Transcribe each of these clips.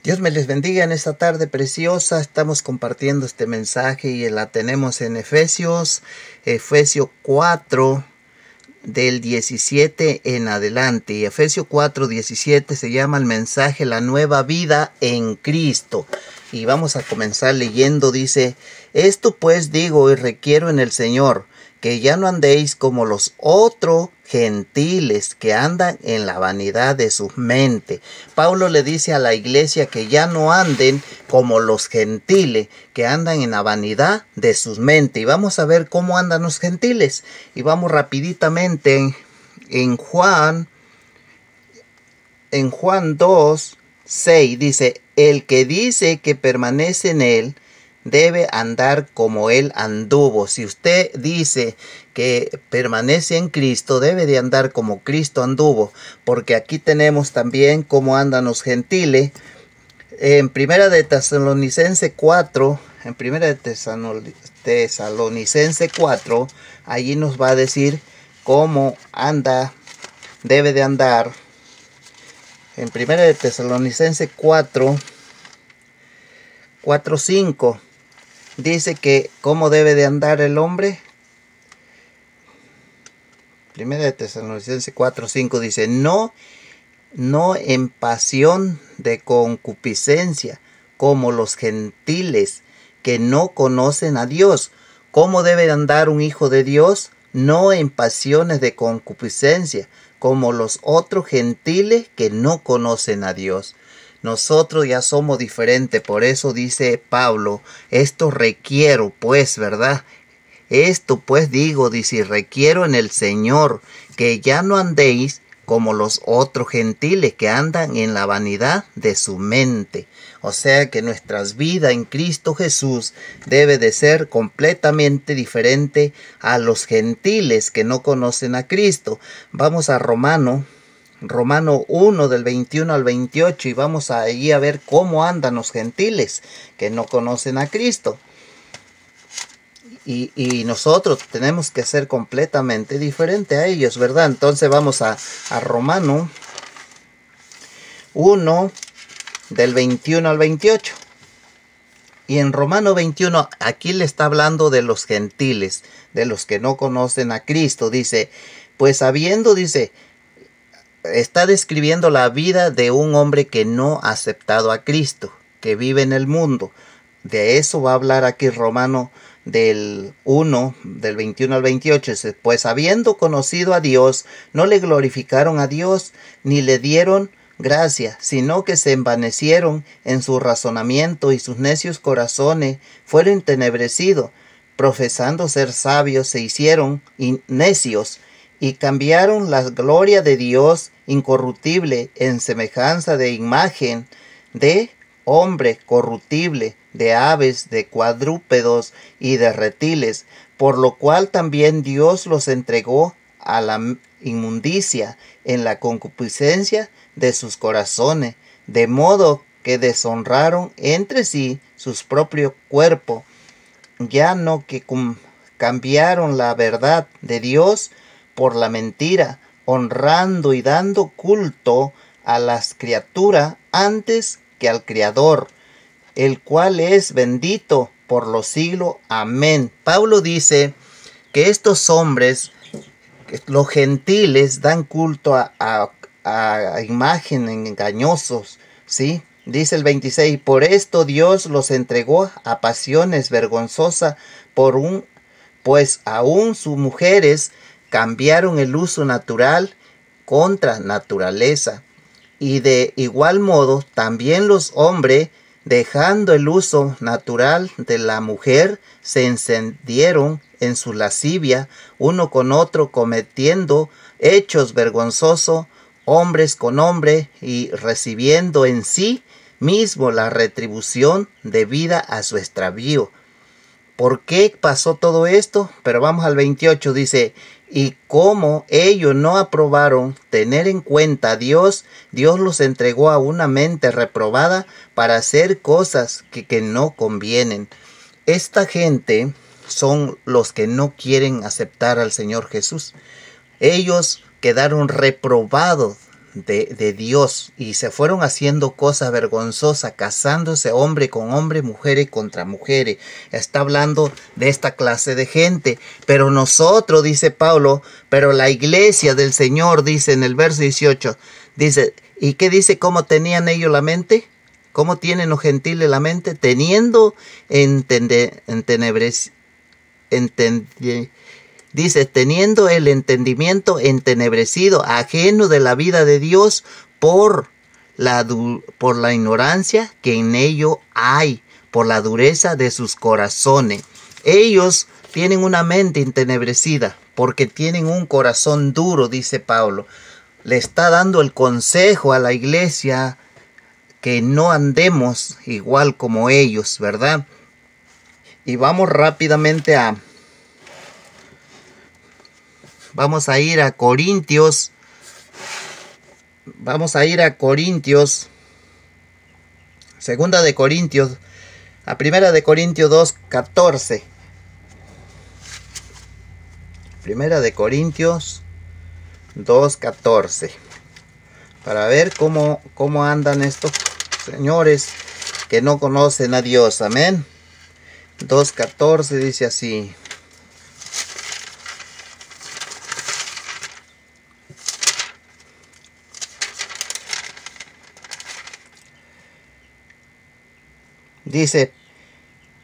Dios me les bendiga en esta tarde preciosa. Estamos compartiendo este mensaje y la tenemos en Efesios 4 del 17 en adelante. Y Efesios 4, 17 se llama el mensaje La nueva vida en Cristo. Y vamos a comenzar leyendo. Dice: esto pues digo y requiero en el Señor, que ya no andéis como los otros gentiles que andan en la vanidad de su mente. Pablo le dice a la iglesia que ya no anden como los gentiles que andan en la vanidad de sus mentes. Y vamos a ver cómo andan los gentiles. Y vamos rapiditamente en Juan 2, 6 dice: el que dice que permanece en él debe andar como él anduvo. Si usted dice que permanece en Cristo, debe de andar como Cristo anduvo, porque aquí tenemos también cómo andan los gentiles. En Primera de Tesalonicense 4, allí nos va a decir cómo debe de andar. En Primera de Tesalonicense 4, 5 dice que cómo debe de andar el hombre. Primera de Tesalonicenses 4, 5 dice: no en pasión de concupiscencia, como los gentiles que no conocen a Dios. ¿Cómo debe de andar un hijo de Dios? No en pasiones de concupiscencia, como los otros gentiles que no conocen a Dios. Nosotros ya somos diferentes, por eso dice Pablo: esto requiero pues, ¿verdad? Esto pues digo, dice, requiero en el Señor, que ya no andéis como los otros gentiles que andan en la vanidad de su mente. O sea que nuestras vidas en Cristo Jesús debe de ser completamente diferente a los gentiles que no conocen a Cristo. Vamos a Romano 1 del 21 al 28 y vamos allí a ver cómo andan los gentiles que no conocen a Cristo. Y nosotros tenemos que ser completamente diferente a ellos, ¿verdad? Entonces vamos a Romano 1 del 21 al 28. Y en Romano 21, aquí le está hablando de los gentiles, de los que no conocen a Cristo. Dice, pues está describiendo la vida de un hombre que no ha aceptado a Cristo, que vive en el mundo. De eso va a hablar aquí Romano del 1, del 21 al 28. Pues habiendo conocido a Dios, no le glorificaron a Dios, ni le dieron gracia, sino que se envanecieron en su razonamiento, y sus necios corazones fueron entenebrecidos. Profesando ser sabios, se hicieron necios, y cambiaron la gloria de Dios incorruptible en semejanza de imagen de hombre corruptible, de aves, de cuadrúpedos y de reptiles, por lo cual también Dios los entregó a la inmundicia en la concupiscencia de sus corazones, de modo que deshonraron entre sí sus propios cuerpos, ya no que cambiaron la verdad de Dios por la mentira, honrando y dando culto a las criaturas antes que al Creador, el cual es bendito por los siglos. Amén. Pablo dice que estos hombres, los gentiles, dan culto a imágenes engañosos, ¿sí? Dice el 26, por esto Dios los entregó a pasiones vergonzosas, pues aún sus mujeres cambiaron el uso natural contra naturaleza. Y de igual modo, también los hombres, dejando el uso natural de la mujer, se encendieron en su lascivia, uno con otro, cometiendo hechos vergonzosos, hombres con hombres, y recibiendo en sí mismo la retribución debida a su extravío. ¿Por qué pasó todo esto? Pero vamos al 28, dice: y como ellos no aprobaron tener en cuenta a Dios, Dios los entregó a una mente reprobada para hacer cosas que no convienen. Esta gente son los que no quieren aceptar al Señor Jesús. Ellos quedaron reprobados de Dios, y se fueron haciendo cosas vergonzosas, casándose hombre con hombre, mujeres contra mujeres. Está hablando de esta clase de gente. Pero nosotros, dice Pablo, pero la iglesia del Señor, dice en el verso 18, dice, ¿y qué dice? ¿Cómo tenían ellos la mente? ¿Cómo tienen los gentiles la mente? Teniendo dice, teniendo el entendimiento entenebrecido, ajeno de la vida de Dios por la ignorancia que en ello hay, por la dureza de sus corazones. Ellos tienen una mente entenebrecida porque tienen un corazón duro, dice Pablo. Le está dando el consejo a la iglesia que no andemos igual como ellos, ¿verdad? Y vamos rápidamente vamos a ir a Corintios. Vamos a ir a Corintios. Segunda de Corintios. A primera de Corintios 2:14. Primera de Corintios 2:14. Para ver cómo andan estos señores que no conocen a Dios. Amén. 2:14 dice así. Dice,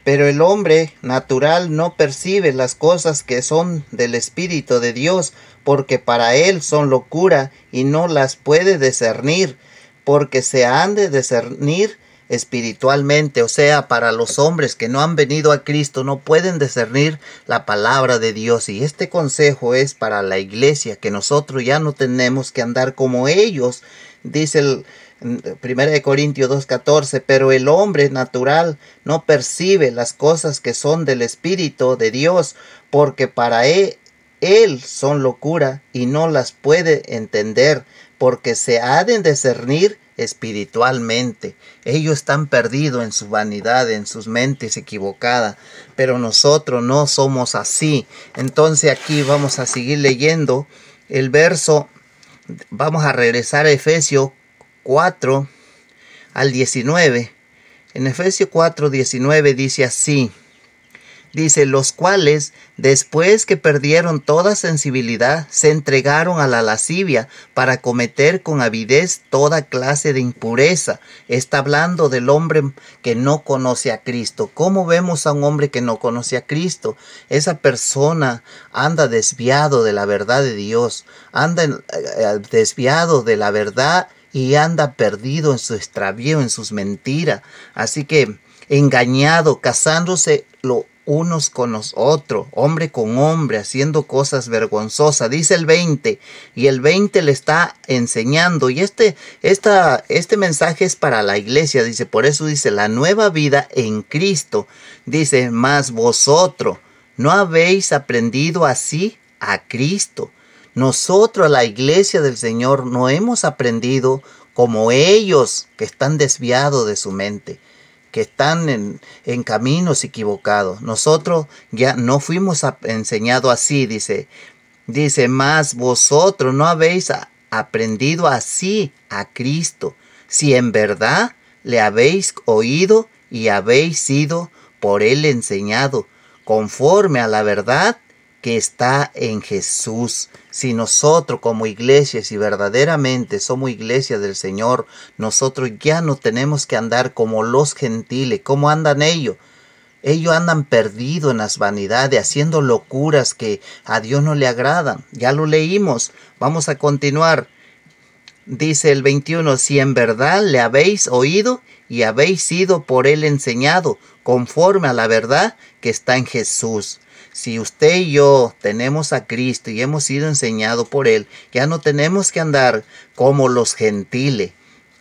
pero el hombre natural no percibe las cosas que son del Espíritu de Dios, porque para él son locura y no las puede discernir, porque se han de discernir espiritualmente. O sea, para los hombres que no han venido a Cristo no pueden discernir la palabra de Dios. Y este consejo es para la iglesia, que nosotros ya no tenemos que andar como ellos. Dice el 1 Corintios 2:14, pero el hombre natural no percibe las cosas que son del Espíritu de Dios, porque para él son locura y no las puede entender, porque se ha de discernir espiritualmente. Ellos están perdidos en su vanidad, en sus mentes equivocadas, pero nosotros no somos así. Entonces aquí vamos a seguir leyendo el verso. Vamos a regresar a Efesios 4 al 19. En Efesios 4:19 dice así. Dice, los cuales, después que perdieron toda sensibilidad, se entregaron a la lascivia para cometer con avidez toda clase de impureza. Está hablando del hombre que no conoce a Cristo. ¿Cómo vemos a un hombre que no conoce a Cristo? Esa persona anda desviado de la verdad de Dios, anda desviado de la verdad y anda perdido en su extravío, en sus mentiras. Así que engañado, casándose unos con los otros, hombre con hombre, haciendo cosas vergonzosas. Dice el 20, y el 20 le está enseñando, y este mensaje es para la iglesia. Dice, por eso dice, la nueva vida en Cristo. Dice, mas vosotros no habéis aprendido así a Cristo. Nosotros, la iglesia del Señor, no hemos aprendido como ellos que están desviados de su mente, que están en caminos equivocados. Nosotros ya no fuimos enseñados así, dice, mas vosotros no habéis aprendido así a Cristo, si en verdad le habéis oído y habéis sido por él enseñado, conforme a la verdad que está en Jesús. Si nosotros como iglesia, si verdaderamente somos iglesia del Señor, nosotros ya no tenemos que andar como los gentiles. ¿Cómo andan ellos? Ellos andan perdidos en las vanidades, haciendo locuras que a Dios no le agradan. Ya lo leímos. Vamos a continuar. Dice el 21, si en verdad le habéis oído y habéis sido por él enseñado, conforme a la verdad que está en Jesús. Si usted y yo tenemos a Cristo y hemos sido enseñados por él, ya no tenemos que andar como los gentiles.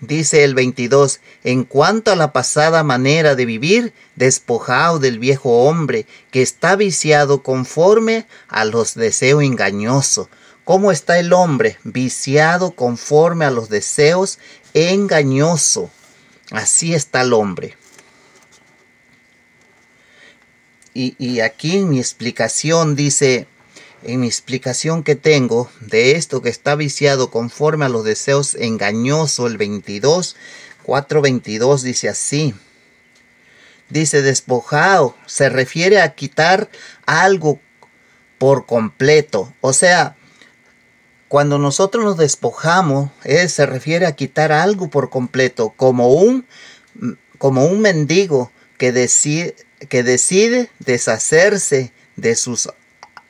Dice el 22, en cuanto a la pasada manera de vivir, despojado del viejo hombre que está viciado conforme a los deseos engañosos. ¿Cómo está el hombre? Viciado conforme a los deseos engañosos. Así está el hombre. Y aquí en mi explicación dice, en mi explicación que tengo de esto que está viciado conforme a los deseos engañosos, el 4:22 dice así. Dice despojado, se refiere a quitar algo por completo. O sea, cuando nosotros nos despojamos, se refiere a quitar algo por completo, como un mendigo que decide deshacerse de sus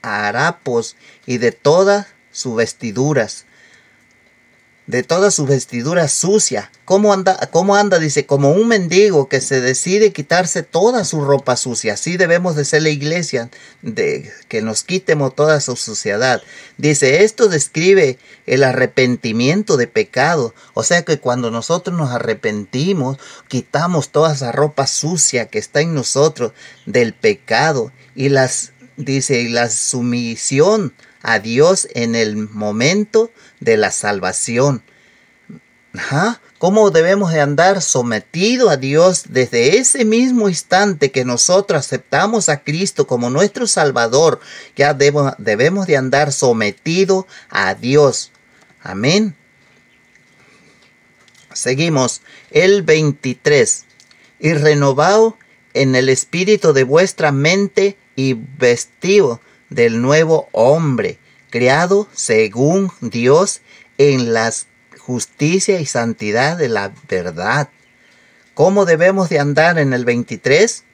harapos y de todas sus vestiduras. De todas sus vestiduras sucias. ¿Cómo anda? Dice, como un mendigo que se decide quitarse toda su ropa sucia. Así debemos de ser la iglesia, que nos quitemos toda su suciedad. Dice, esto describe el arrepentimiento de pecado. O sea que cuando nosotros nos arrepentimos, quitamos toda esa ropa sucia que está en nosotros del pecado. Y la sumisión a Dios en el momento de la salvación. ¿Cómo debemos de andar sometidos a Dios desde ese mismo instante que nosotros aceptamos a Cristo como nuestro Salvador? Ya debemos de andar sometidos a Dios. Amén. Seguimos. El 23. Y renovado en el espíritu de vuestra mente y vestido del nuevo hombre, creado según Dios en la justicia y santidad de la verdad. ¿Cómo debemos de andar en el 23?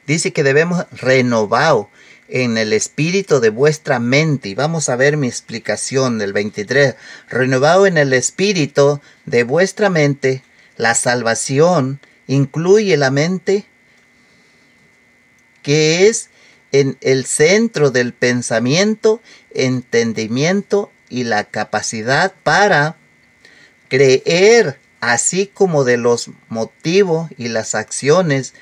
Dice que debemos renovar en el espíritu de vuestra mente. Y vamos a ver mi explicación del 23. Renovado en el espíritu de vuestra mente. La salvación incluye la mente, que es en el centro del pensamiento, entendimiento y la capacidad para creer, así como de los motivos y las acciones.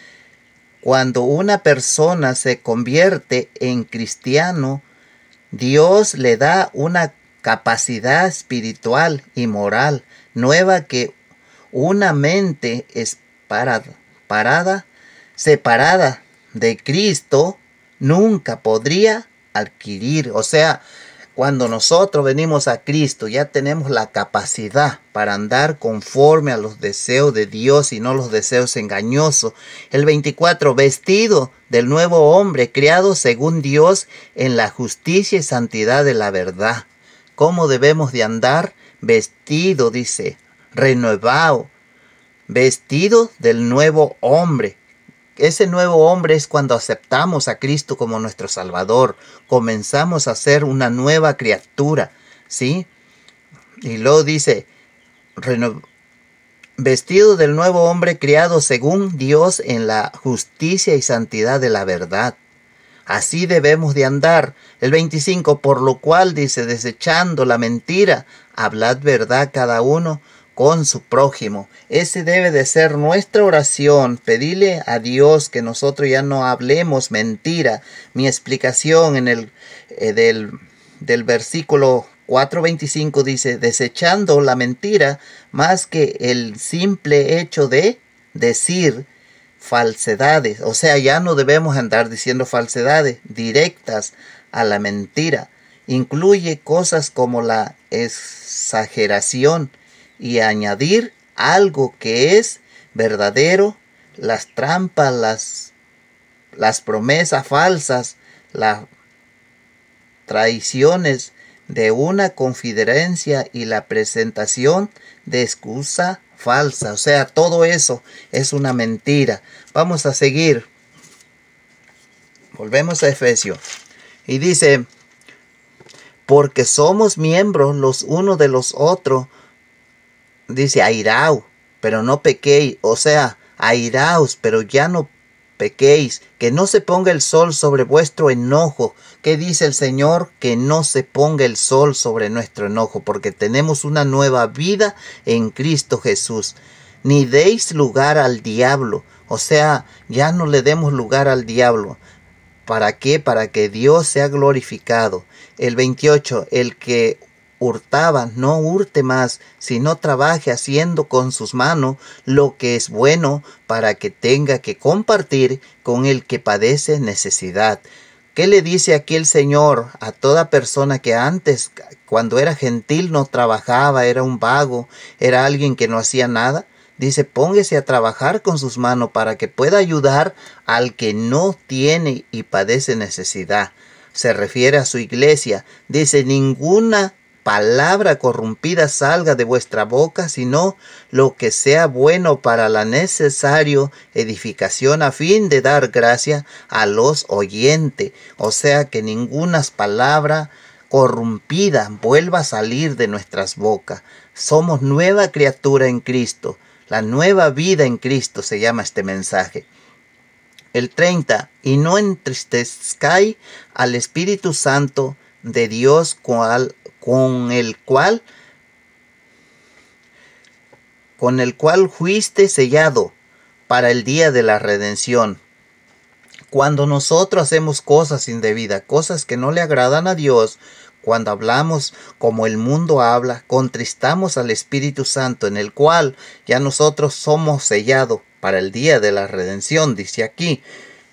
Cuando una persona se convierte en cristiano, Dios le da una capacidad espiritual y moral nueva que una mente separada de Cristo nunca podría adquirir. O sea, cuando nosotros venimos a Cristo, ya tenemos la capacidad para andar conforme a los deseos de Dios y no los deseos engañosos. El 24, vestido del nuevo hombre, creado según Dios en la justicia y santidad de la verdad. ¿Cómo debemos de andar? Vestido, dice, renovado, vestido del nuevo hombre. Ese nuevo hombre es cuando aceptamos a Cristo como nuestro Salvador. Comenzamos a ser una nueva criatura, ¿sí? Y luego dice, vestido del nuevo hombre creado según Dios en la justicia y santidad de la verdad. Así debemos de andar. El 25, por lo cual dice, desechando la mentira, hablad verdad cada uno con su prójimo. Ese debe de ser nuestra oración, pedirle a Dios que nosotros ya no hablemos mentira. Mi explicación en el del versículo 4:25 dice, desechando la mentira, más que el simple hecho de decir falsedades. O sea, ya no debemos andar diciendo falsedades directas a la mentira. Incluye cosas como la exageración y añadir algo que es verdadero, las trampas, las promesas falsas, las traiciones de una confidencia y la presentación de excusa falsa. O sea, todo eso es una mentira. Vamos a seguir. Volvemos a Efesios. Y dice, porque somos miembros los unos de los otros. Dice, airaos, pero no pequéis. O sea, airaos, pero ya no pequéis. Que no se ponga el sol sobre vuestro enojo. ¿Qué dice el Señor? Que no se ponga el sol sobre nuestro enojo, porque tenemos una nueva vida en Cristo Jesús. Ni deis lugar al diablo. O sea, ya no le demos lugar al diablo. ¿Para qué? Para que Dios sea glorificado. El 28, el que hurtaba, no hurte más, sino trabaje haciendo con sus manos lo que es bueno, para que tenga que compartir con el que padece necesidad. ¿Qué le dice aquí el Señor a toda persona que antes, cuando era gentil, no trabajaba, era un vago, era alguien que no hacía nada? Dice, póngase a trabajar con sus manos para que pueda ayudar al que no tiene y padece necesidad. Se refiere a su iglesia. Dice, ninguna palabra corrompida salga de vuestra boca, sino lo que sea bueno para la necesario edificación a fin de dar gracia a los oyentes. O sea que ninguna palabra corrompida vuelva a salir de nuestras bocas. Somos nueva criatura en Cristo. La nueva vida en Cristo se llama este mensaje. El 30. Y no entristezcáis al Espíritu Santo de Dios con el cual fuiste sellado para el día de la redención. Cuando nosotros hacemos cosas indebidas, cosas que no le agradan a Dios, cuando hablamos como el mundo habla, contristamos al Espíritu Santo, en el cual ya nosotros somos sellados para el día de la redención. Dice aquí,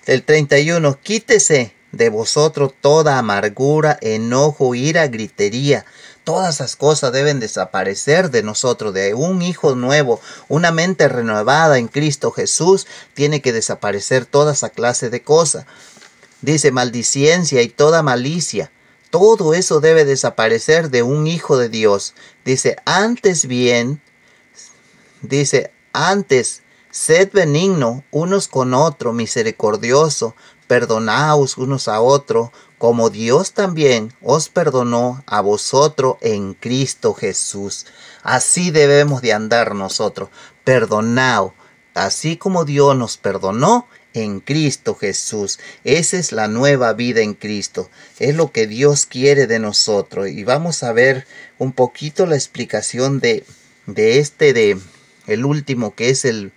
el 31, quítese de vosotros toda amargura, enojo, ira, gritería. Todas esas cosas deben desaparecer de nosotros, de un hijo nuevo, una mente renovada en Cristo Jesús. Tiene que desaparecer toda esa clase de cosas. Dice maldicencia y toda malicia. Todo eso debe desaparecer de un hijo de Dios. Dice, antes, sed benigno unos con otros, misericordioso, perdonaos unos a otros, como Dios también os perdonó a vosotros en Cristo Jesús. Así debemos de andar nosotros, perdonaos, así como Dios nos perdonó en Cristo Jesús. Esa es la nueva vida en Cristo. Es lo que Dios quiere de nosotros. Y vamos a ver un poquito la explicación de el último, que es el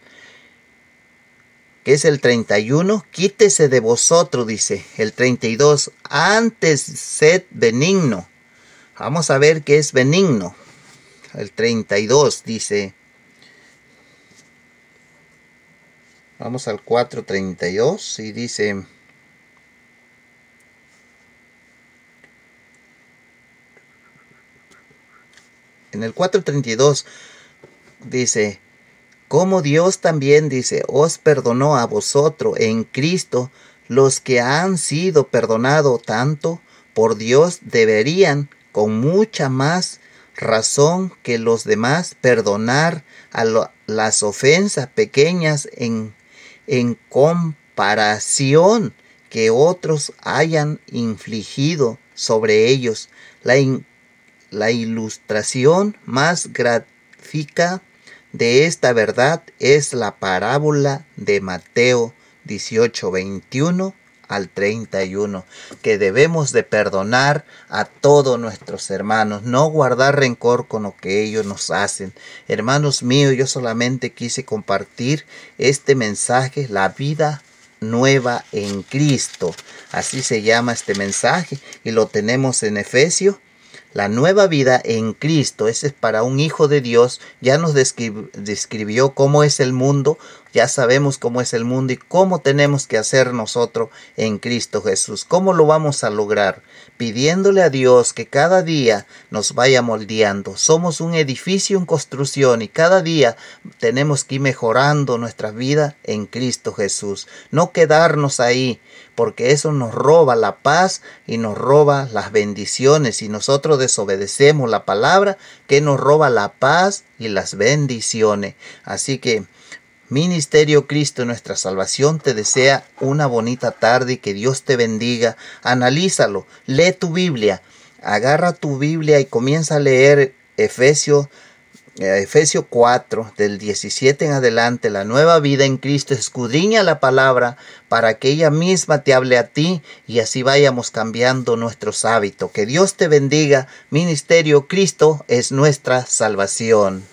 31. Quítese de vosotros, dice el 32. Antes sed benigno. Vamos a ver qué es benigno. El 32 dice. Vamos al 4:32 y dice, en el 4:32 dice, como Dios también, dice, os perdonó a vosotros en Cristo, los que han sido perdonados tanto por Dios deberían con mucha más razón que los demás perdonar a las ofensas pequeñas en comparación que otros hayan infligido sobre ellos. La ilustración más gráfica de esta verdad es la parábola de Mateo 18:21 al 31, que debemos de perdonar a todos nuestros hermanos, no guardar rencor con lo que ellos nos hacen. Hermanos míos, yo solamente quise compartir este mensaje, la vida nueva en Cristo. Así se llama este mensaje y lo tenemos en Efesios. La nueva vida en Cristo, ese es para un hijo de Dios. Ya nos describió cómo es el mundo, ya sabemos cómo es el mundo y cómo tenemos que hacer nosotros en Cristo Jesús. ¿Cómo lo vamos a lograr? Pidiéndole a Dios que cada día nos vaya moldeando. Somos un edificio en construcción y cada día tenemos que ir mejorando nuestra vida en Cristo Jesús. No quedarnos ahí, porque eso nos roba la paz y nos roba las bendiciones. Y nosotros desobedecemos la palabra, que nos roba la paz y las bendiciones. Así que Ministerio Cristo, nuestra salvación, te desea una bonita tarde y que Dios te bendiga. Analízalo, lee tu Biblia, agarra tu Biblia y comienza a leer Efesios 4, del 17 en adelante, la nueva vida en Cristo. Escudriña la palabra para que ella misma te hable a ti y así vayamos cambiando nuestros hábitos. Que Dios te bendiga. Ministerio Cristo es nuestra salvación.